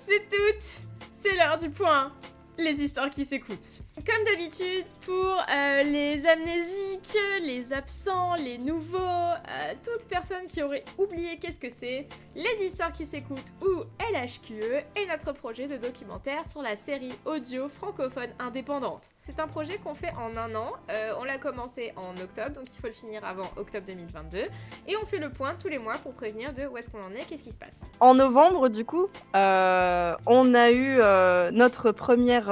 tous et toutes, c'est l'heure du point, les histoires qui s'écoutent. Comme d'habitude, pour les amnésiques, les absents, les nouveaux, toute personne qui aurait oublié qu'est-ce que c'est, les histoires qui s'écoutent ou LHQE est notre projet de documentaire sur la série audio francophone indépendante. C'est un projet qu'on fait en un an, on l'a commencé en octobre, donc il faut le finir avant octobre 2022, et on fait le point tous les mois pour prévenir de où est-ce qu'on en est, qu'est-ce qui se passe. En novembre, du coup, on a eu notre première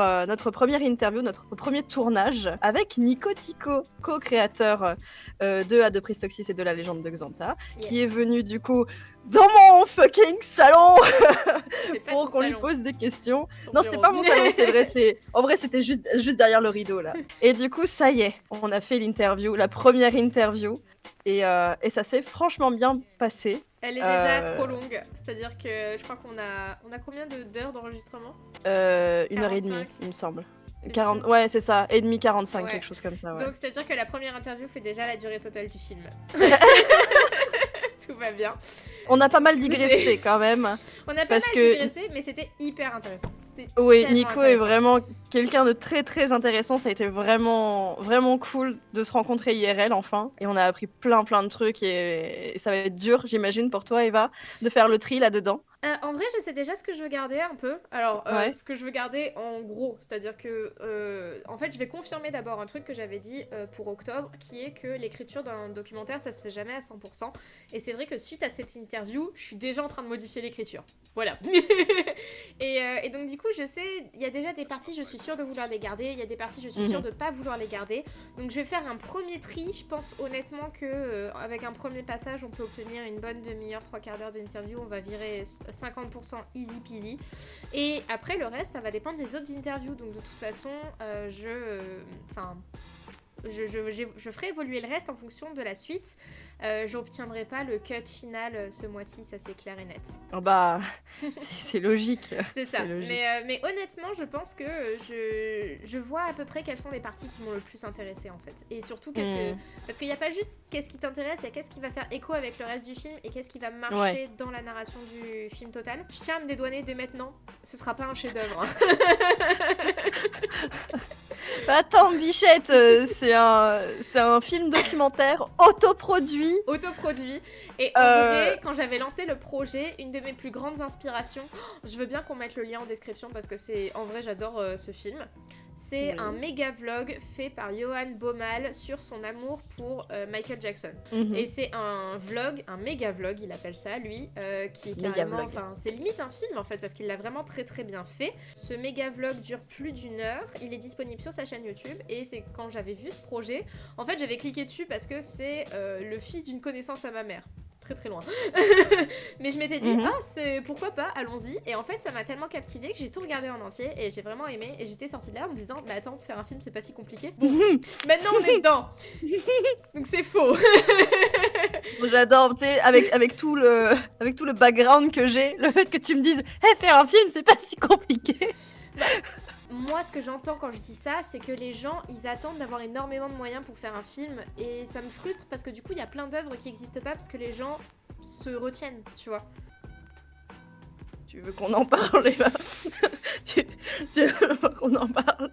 interview, notre premier tournage avec Nico Tico, co-créateur de Adopristoxis et de la légende de Xanta, qui est venu du coup dans mon fucking salon pour qu'on lui pose des questions. Non, c'était pas mon salon, c'est vrai. En vrai, c'était juste derrière le rideau là. Et du coup, ça y est, on a fait l'interview, la première interview, et ça s'est franchement bien passé. Elle est déjà trop longue, c'est-à-dire que je crois qu'on a combien d'heures d'enregistrement 1h30, il me semble. 40, ouais, c'est ça, et demi 45, ouais. Quelque chose comme ça. Ouais. Donc, c'est-à-dire que la première interview fait déjà la durée totale du film. Tout va bien. On a pas mal digressé quand même. On a pas mal digressé, mais c'était hyper intéressant. Oui, Nico est vraiment quelqu'un de très très intéressant. Ça a été vraiment vraiment cool de se rencontrer IRL enfin. Et on a appris plein de trucs et ça va être dur, j'imagine, pour toi, Eva, de faire le tri là-dedans. En vrai, je sais déjà ce que je veux garder un peu. Alors, ce que je veux garder en gros, c'est-à-dire que, en fait, je vais confirmer d'abord un truc que j'avais dit pour octobre, qui est que l'écriture d'un documentaire, ça se fait jamais à 100%. Et c'est vrai que suite à cette interview, je suis déjà en train de modifier l'écriture. Voilà. et donc, du coup, je sais, il y a déjà des parties, je suis sûre de vouloir les garder. Il y a des parties, je suis sûre de pas vouloir les garder. Donc, je vais faire un premier tri. Je pense honnêtement que avec un premier passage, on peut obtenir une bonne demi-heure, 3/4 d'heure d'interview. On va virer 50% easy peasy. Et après, le reste, ça va dépendre des autres interviews. Donc, de toute façon, je ferai évoluer le reste en fonction de la suite. J'obtiendrai pas le cut final ce mois-ci, ça c'est clair et net. Oh bah, c'est logique. C'est ça. Mais honnêtement, je pense que je vois à peu près quelles sont les parties qui m'ont le plus intéressée en fait. Et surtout, parce qu'il n'y a pas juste qu'est-ce qui t'intéresse, il y a qu'est-ce qui va faire écho avec le reste du film et qu'est-ce qui va marcher dans la narration du film total. Je tiens à me dédouaner dès maintenant, ce sera pas un chef-d'œuvre. Attends, Bichette, c'est un film documentaire autoproduit. Et en vrai, quand j'avais lancé le projet, une de mes plus grandes inspirations, je veux bien qu'on mette le lien en description parce que en vrai, j'adore ce film. C'est un méga vlog fait par Johan Baumal sur son amour pour Michael Jackson. Et c'est un méga vlog, il appelle ça, lui, qui est carrément... Enfin, c'est limite un film, en fait, parce qu'il l'a vraiment très très bien fait. Ce méga vlog dure plus d'1 heure. Il est disponible sur sa chaîne YouTube. Et c'est quand j'avais vu ce projet... En fait, j'avais cliqué dessus parce que c'est le fils d'une connaissance à ma mère. Très très loin. Mais je m'étais dit, pourquoi pas, allons-y. Et en fait, ça m'a tellement captivée que j'ai tout regardé en entier et j'ai vraiment aimé. Et j'étais sortie de là en me disant, bah attends, faire un film, c'est pas si compliqué. Bon, maintenant on est dedans. Donc c'est faux. J'adore, tu sais, avec tout le background que j'ai, le fait que tu me dises, faire un film, c'est pas si compliqué. Moi, ce que j'entends quand je dis ça, c'est que les gens, ils attendent d'avoir énormément de moyens pour faire un film. Et ça me frustre parce que du coup, il y a plein d'œuvres qui n'existent pas parce que les gens se retiennent, tu vois. Tu veux qu'on en parle, Eva? tu veux qu'on en parle?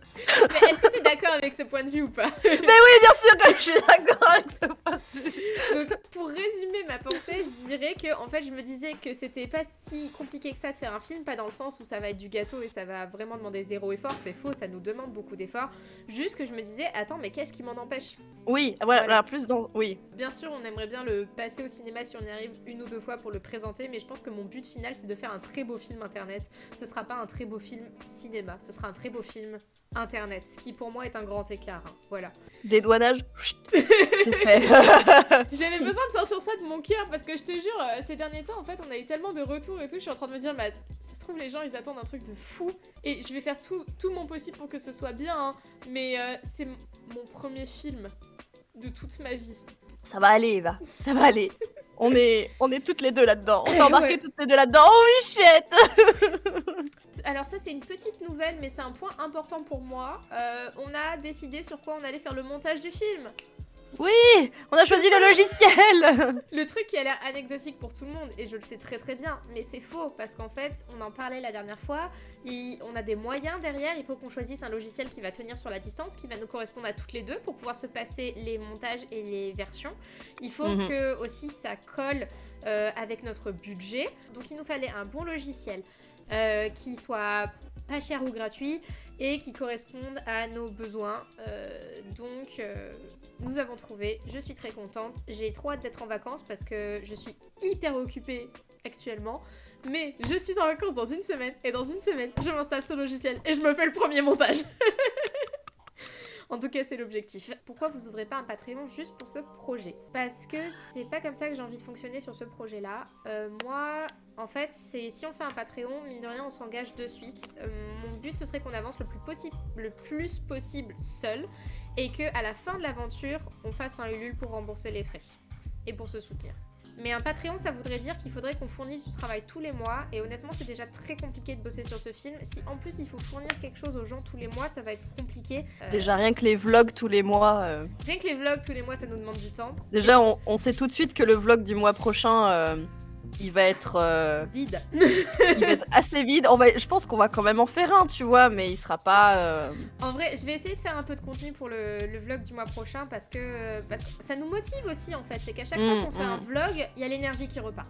Mais est-ce que t'es d'accord avec ce point de vue ou pas? Mais oui, bien sûr que je suis d'accord avec ce point de vue. Donc, pour résumer ma pensée, je dirais que, en fait, je me disais que c'était pas si compliqué que ça de faire un film, pas dans le sens où ça va être du gâteau et ça va vraiment demander zéro effort, c'est faux, ça nous demande beaucoup d'efforts. Juste que je me disais, attends, mais qu'est-ce qui m'en empêche? Oui, voilà, plus dans... Oui. Bien sûr, on aimerait bien le passer au cinéma si on y arrive 1 ou 2 fois pour le présenter, mais je pense que mon but final, c'est de faire un très beau film internet. Ce sera pas un très beau film cinéma, ce sera un très beau film internet, ce qui pour moi est un grand écart, hein. Voilà. Dédouanage, c'est fait. J'avais besoin de sortir ça de mon cœur parce que je te jure, ces derniers temps, en fait, on a eu tellement de retours et tout, je suis en train de me dire, mais ça se trouve, les gens, ils attendent un truc de fou et je vais faire tout mon possible pour que ce soit bien, hein, mais c'est mon premier film de toute ma vie. Ça va aller, Eva, ça va aller. On est toutes les deux là-dedans. On s'est embarquées toutes les deux là-dedans. Oh, Bichette. Alors ça, c'est une petite nouvelle, mais c'est un point important pour moi. On a décidé sur quoi on allait faire le montage du film. Oui, on a choisi le logiciel. Le truc qui a l'air anecdotique pour tout le monde, et je le sais très très bien, mais c'est faux, parce qu'en fait, on en parlait la dernière fois, on a des moyens derrière, il faut qu'on choisisse un logiciel qui va tenir sur la distance, qui va nous correspondre à toutes les deux, pour pouvoir se passer les montages et les versions. Il faut que aussi ça colle avec notre budget, donc il nous fallait un bon logiciel qui soit pas cher ou gratuit, et qui corresponde à nos besoins. Donc... nous avons trouvé, je suis très contente, j'ai trop hâte d'être en vacances parce que je suis hyper occupée actuellement, mais je suis en vacances dans une semaine, et dans une semaine, je m'installe ce logiciel et je me fais le premier montage. En tout cas, c'est l'objectif. Pourquoi vous ouvrez pas un Patreon juste pour ce projet? Parce que c'est pas comme ça que j'ai envie de fonctionner sur ce projet-là. Moi, en fait, si on fait un Patreon, mine de rien, on s'engage de suite. Mon but, ce serait qu'on avance le plus possible seul, et que à la fin de l'aventure, on fasse un Ulule pour rembourser les frais et pour se soutenir. Mais un Patreon, ça voudrait dire qu'il faudrait qu'on fournisse du travail tous les mois, et honnêtement, c'est déjà très compliqué de bosser sur ce film. Si en plus il faut fournir quelque chose aux gens tous les mois, ça va être compliqué. Déjà, rien que les vlogs tous les mois. Rien que les vlogs tous les mois, ça nous demande du temps. Déjà, on sait tout de suite que le vlog du mois prochain, il va être vide. Il va être assez vide. Je pense qu'on va quand même en faire un, tu vois, mais il sera pas. En vrai, je vais essayer de faire un peu de contenu pour le vlog du mois prochain, parce que ça nous motive aussi en fait. C'est qu'à chaque fois qu'on fait un vlog, il y a l'énergie qui repart.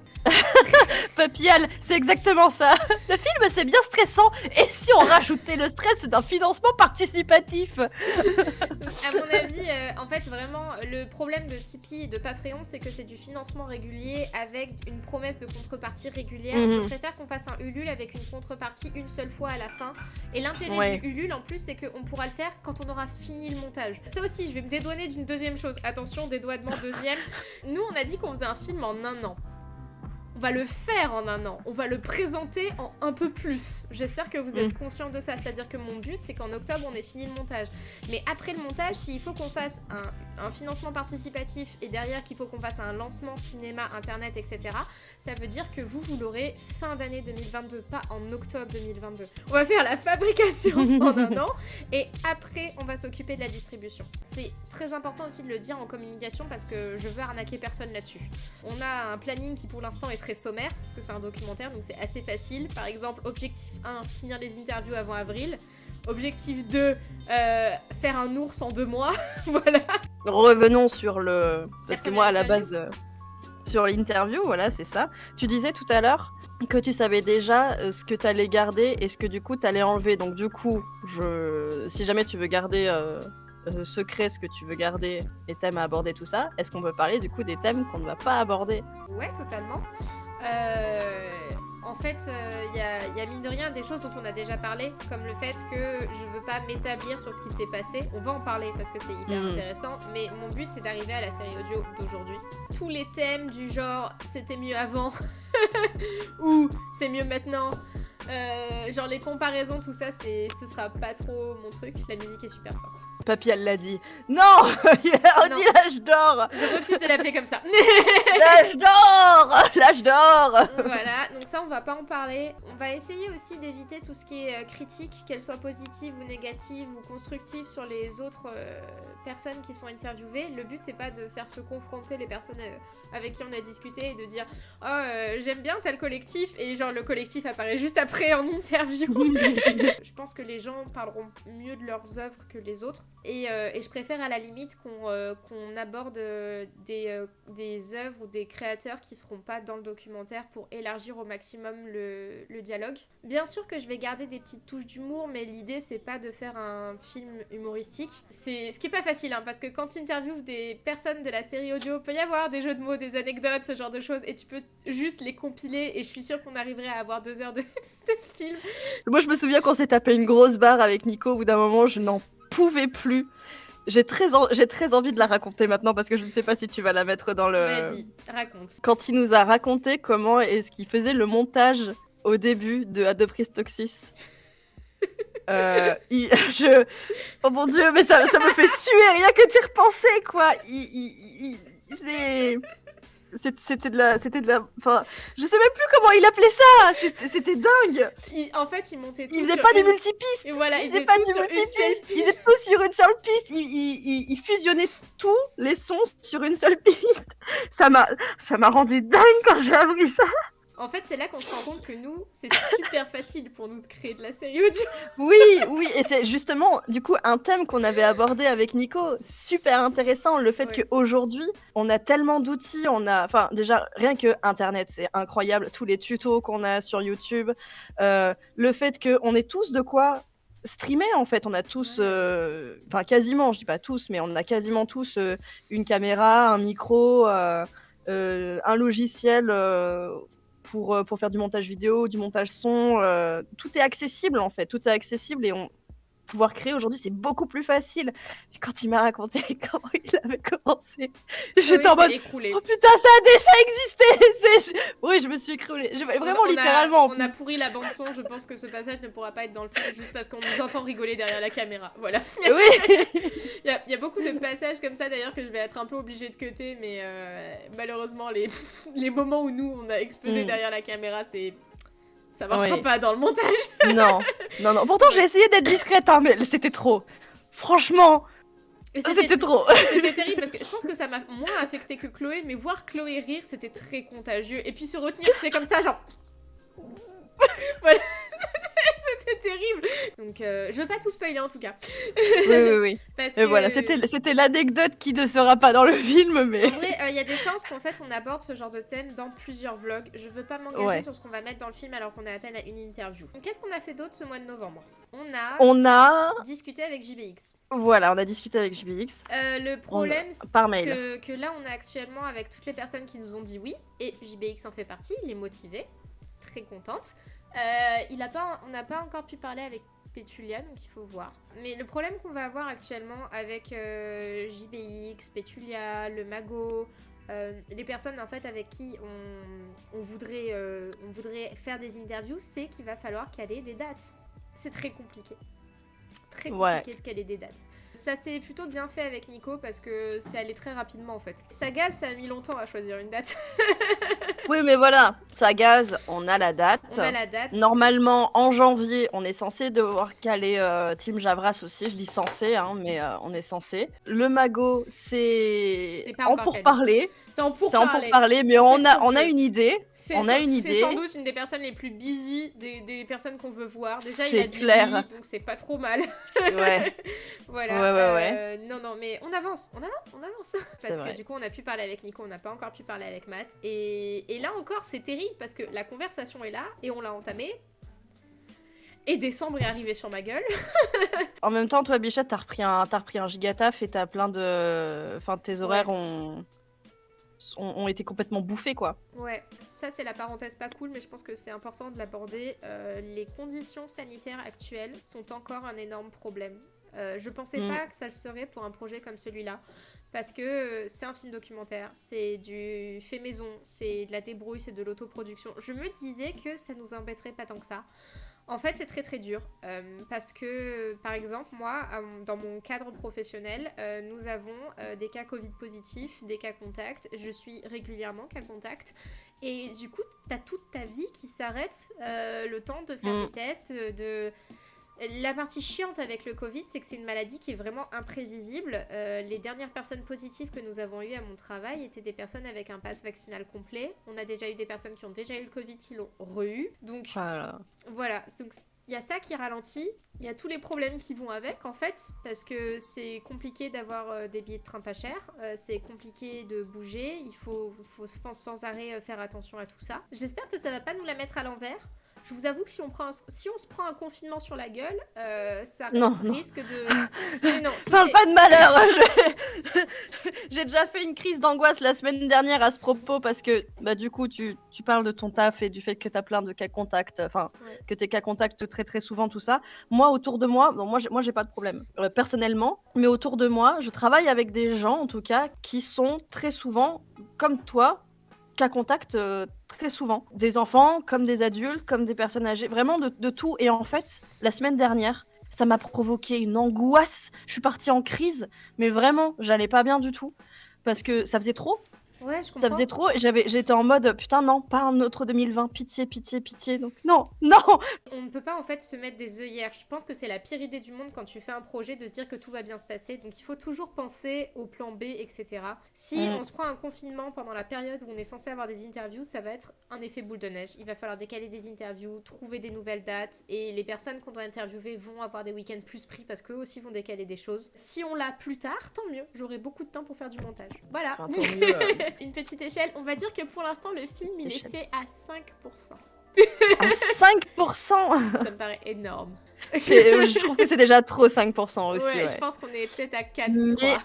Papillal, c'est exactement ça. Le film, c'est bien stressant. Et si on rajoutait le stress d'un financement participatif? À mon avis, en fait, vraiment, le problème de Tipeee et de Patreon, c'est que c'est du financement régulier avec une promesse de contrepartie régulière. Je préfère qu'on fasse un Ulule avec une contrepartie une seule fois à la fin. Et l'intérêt du Ulule, en plus, c'est qu'on pourra le faire quand on aura fini le montage. Ça aussi, je vais me dédouaner d'une deuxième chose. Attention, dédouanement deuxième. Nous, on a dit qu'on faisait un film en 1 an. On va le faire en 1 an. On va le présenter en un peu plus. J'espère que vous êtes conscients de ça. C'est-à-dire que mon but, c'est qu'en octobre, on ait fini le montage. Mais après le montage, s'il faut qu'on fasse un financement participatif, et derrière qu'il faut qu'on fasse un lancement cinéma, internet, etc., ça veut dire que vous l'aurez fin d'année 2022, pas en octobre 2022. On va faire la fabrication en 1 an, et après, on va s'occuper de la distribution. C'est très important aussi de le dire en communication, parce que je veux arnaquer personne là-dessus. On a un planning qui, pour l'instant, est très sommaire, parce que c'est un documentaire, donc c'est assez facile. Par exemple, objectif 1, finir les interviews avant avril. Objectif 2, faire un ours en 2 mois. Voilà. Revenons sur le... Parce que moi, à la base, sur l'interview, voilà, c'est ça. Tu disais tout à l'heure que tu savais déjà ce que t'allais garder et ce que du coup t'allais enlever. Donc du coup, si jamais tu veux garder... secret ce que tu veux garder, les thèmes à aborder, tout ça, est-ce qu'on peut parler du coup des thèmes qu'on ne va pas aborder? Ouais, totalement. En fait, y a mine de rien des choses dont on a déjà parlé, comme le fait que je veux pas m'établir sur ce qui s'est passé. On va en parler parce que c'est hyper intéressant, mais mon but c'est d'arriver à la série audio d'aujourd'hui. Tous les thèmes du genre c'était mieux avant ou c'est mieux maintenant, genre les comparaisons, tout ça, ce sera pas trop mon truc. La musique est super forte. Papy, elle l'a dit. Non, on dit l'âge d'or. Je refuse de l'appeler comme ça. L'âge d'or, l'âge d'or. Voilà, donc ça on va pas en parler. On va essayer aussi d'éviter tout ce qui est critique, qu'elle soit positive ou négative ou constructive sur les autres personnes qui sont interviewées. Le but c'est pas de faire se confronter les personnes avec qui on a discuté et de dire oh j'aime bien tel collectif, et genre le collectif apparaît juste après en interview. Je pense que les gens parleront mieux de leurs œuvres que les autres, et je préfère à la limite qu'on aborde des œuvres ou des créateurs qui seront pas dans le documentaire pour élargir au maximum le dialogue. Bien sûr que je vais garder des petites touches d'humour, mais l'idée c'est pas de faire un film humoristique. C'est ce qui est pas facile, hein, parce que quand tu interviews des personnes de la série audio, peut y avoir des jeux de mots, des anecdotes, ce genre de choses, et tu peux juste les compiler, et je suis sûre qu'on arriverait à avoir 2 heures de film. Moi je me souviens qu'on s'est tapé une grosse barre avec Nico, au bout d'un moment je n'en pouvais plus. J'ai très envie de la raconter maintenant, parce que je ne sais pas si tu vas la mettre dans le... Vas-y, raconte. Quand il nous a raconté comment est-ce qu'il faisait le montage au début de Adopristoxis. Oh mon dieu, mais ça me fait suer rien que d'y repenser, quoi. Il faisait... c'était de la. Enfin, je sais même plus comment il appelait ça. C'était dingue. En fait, il montait tout Il faisait sur pas du une- multipiste. Et voilà, il il faisait faisait pas tout du sur une multipiste. seule Il faisait tout sur une seule piste. Il fusionnait tous les sons sur une seule piste. Ça m'a rendu dingue quand j'ai appris ça. En fait, c'est là qu'on se rend compte que nous, c'est super facile pour nous de créer de la série audio. Oui, et c'est justement, du coup, un thème qu'on avait abordé avec Nico, super intéressant, le fait Ouais. qu'aujourd'hui, on a tellement d'outils, enfin, déjà, rien que Internet, c'est incroyable, tous les tutos qu'on a sur YouTube, le fait qu'on ait tous de quoi streamer, en fait, on a tous, enfin, quasiment, je dis pas tous, mais on a quasiment tous une caméra, un micro, un logiciel pour faire du montage vidéo, du montage son, tout est accessible en fait, tout est accessible et pouvoir créer aujourd'hui c'est beaucoup plus facile. Et quand il m'a raconté comment il avait commencé, j'étais en mode écroulé. oh putain ça a déjà existé. Oui, je me suis écroulée, vraiment littéralement. On a pourri la bande son, je pense que ce passage ne pourra pas être dans le film juste parce qu'on nous entend rigoler derrière la caméra. Voilà. Oui. Il y a beaucoup de passages comme ça d'ailleurs que je vais être un peu obligée de cutter, mais malheureusement les moments où nous on a explosé derrière la caméra, ça marchera pas dans le montage. Non. Pourtant j'ai essayé d'être discrète, hein, mais c'était trop. Franchement. C'était trop. C'était terrible parce que je pense que ça m'a moins affecté que Chloé, mais voir Chloé rire c'était très contagieux. Et puis se retenir, c'est comme ça, genre. Voilà, c'était terrible. Donc je veux pas tout spoiler en tout cas. Oui. Parce que... voilà, c'était l'anecdote qui ne sera pas dans le film, mais... En vrai, il y a des chances qu'en fait on aborde ce genre de thème dans plusieurs vlogs. Je veux pas m'engager sur ce qu'on va mettre dans le film alors qu'on est à peine à une interview. Qu'est-ce qu'on a fait d'autre ce mois de novembre ? On a discuté avec JBX. Voilà, on a discuté avec JBX. Le problème, c'est que là on est actuellement avec toutes les personnes qui nous ont dit oui, et JBX en fait partie, il est motivé, très contente. On n'a pas encore pu parler avec Pétulia, donc il faut voir. Mais le problème qu'on va avoir actuellement avec JBX, Pétulia, le Mago, les personnes en fait avec qui on voudrait faire des interviews, c'est qu'il va falloir caler des dates. C'est très compliqué. Très compliqué de caler des dates. Ça s'est plutôt bien fait avec Nico parce que c'est allé très rapidement en fait. Sagaz, ça a mis longtemps à choisir une date. Oui, mais voilà, Sagaz, on a la date. On a la date. Normalement, en janvier, on est censé devoir caler Team Javras aussi. Je dis censé, hein, mais on est censé. Le Mago, c'est en pourparlers. C'est en pourparlers, mais on a une idée. C'est sans doute une des personnes les plus busy des personnes qu'on veut voir. Déjà, il a dit oui, donc c'est pas trop mal. Ouais. Voilà. Ouais. Non, mais on avance. Parce vrai. que du coup, on a pu parler avec Nico, on n'a pas encore pu parler avec Matt. Et là encore, c'est terrible parce que la conversation est là et on l'a entamée. Et décembre est arrivé sur ma gueule. En même temps, toi, Bichette, t'as repris un gigataf et t'as plein de... Enfin, tes horaires ont été complètement bouffés, quoi. Ouais, ça c'est la parenthèse pas cool, mais je pense que c'est important de l'aborder. Les conditions sanitaires actuelles sont encore un énorme problème. Je pensais pas que ça le serait pour un projet comme celui-là, parce que c'est un film documentaire, c'est du fait maison, c'est de la débrouille, c'est de l'autoproduction. Je me disais que ça nous embêterait pas tant que ça. En fait, c'est très très dur parce que, par exemple, moi, dans mon cadre professionnel, nous avons des cas Covid positifs, des cas contacts. Je suis régulièrement cas contact. Et du coup, t'as toute ta vie qui s'arrête le temps de faire des tests, La partie chiante avec le Covid, c'est que c'est une maladie qui est vraiment imprévisible. Les dernières personnes positives que nous avons eues à mon travail étaient des personnes avec un pass vaccinal complet. On a déjà eu des personnes qui ont déjà eu le Covid qui l'ont re-eu. Donc voilà, donc il y a ça qui ralentit. Il y a tous les problèmes qui vont avec en fait, parce que c'est compliqué d'avoir des billets de train pas chers, c'est compliqué de bouger, il faut sans arrêt faire attention à tout ça. J'espère que ça va pas nous la mettre à l'envers. Je vous avoue que si on se prend un confinement sur la gueule, ça risque de... Non, parle pas de malheur. J'ai déjà fait une crise d'angoisse la semaine dernière à ce propos parce que du coup tu parles de ton taf et du fait que t'as plein de cas contacts, que t'es cas contact très très souvent, tout ça. Moi autour de moi, moi j'ai pas de problème personnellement, mais autour de moi, je travaille avec des gens en tout cas qui sont très souvent comme toi, cas contact très souvent. Des enfants, comme des adultes, comme des personnes âgées, vraiment de tout. Et en fait, la semaine dernière, ça m'a provoqué une angoisse. Je suis partie en crise, mais vraiment, j'allais pas bien du tout. Parce que ça faisait trop. Ouais, je comprends. Ça faisait trop, j'étais en mode putain non, pas un autre 2020, pitié, pitié, pitié. Donc non, non. On ne peut pas en fait se mettre des œillères. Je pense que c'est la pire idée du monde quand tu fais un projet de se dire que tout va bien se passer. Donc il faut toujours penser au plan B, etc. Si on se prend un confinement pendant la période où on est censé avoir des interviews, ça va être un effet boule de neige. Il va falloir décaler des interviews, trouver des nouvelles dates et les personnes qu'on doit interviewer vont avoir des week-ends plus pris parce qu'eux aussi vont décaler des choses. Si on l'a plus tard, tant mieux. J'aurai beaucoup de temps pour faire du montage. Voilà. Enfin, tant mieux. Une petite échelle. On va dire que pour l'instant, le film, il est fait à 5%. À 5%. Ça me paraît énorme. Je trouve que c'est déjà trop 5% aussi. Ouais, Ouais. je pense qu'on est peut-être à 4 ou 3.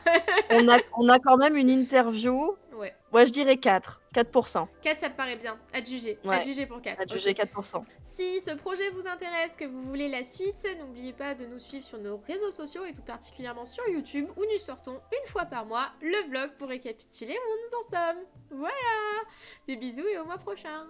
on a quand même une interview. Ouais. Ouais, je dirais 4. 4%. 4, ça me paraît bien. À te juger. Ouais. À te juger pour 4. À juger 4%. Si ce projet vous intéresse, que vous voulez la suite, n'oubliez pas de nous suivre sur nos réseaux sociaux et tout particulièrement sur YouTube où nous sortons une fois par mois le vlog pour récapituler où nous en sommes. Voilà. Des bisous et au mois prochain.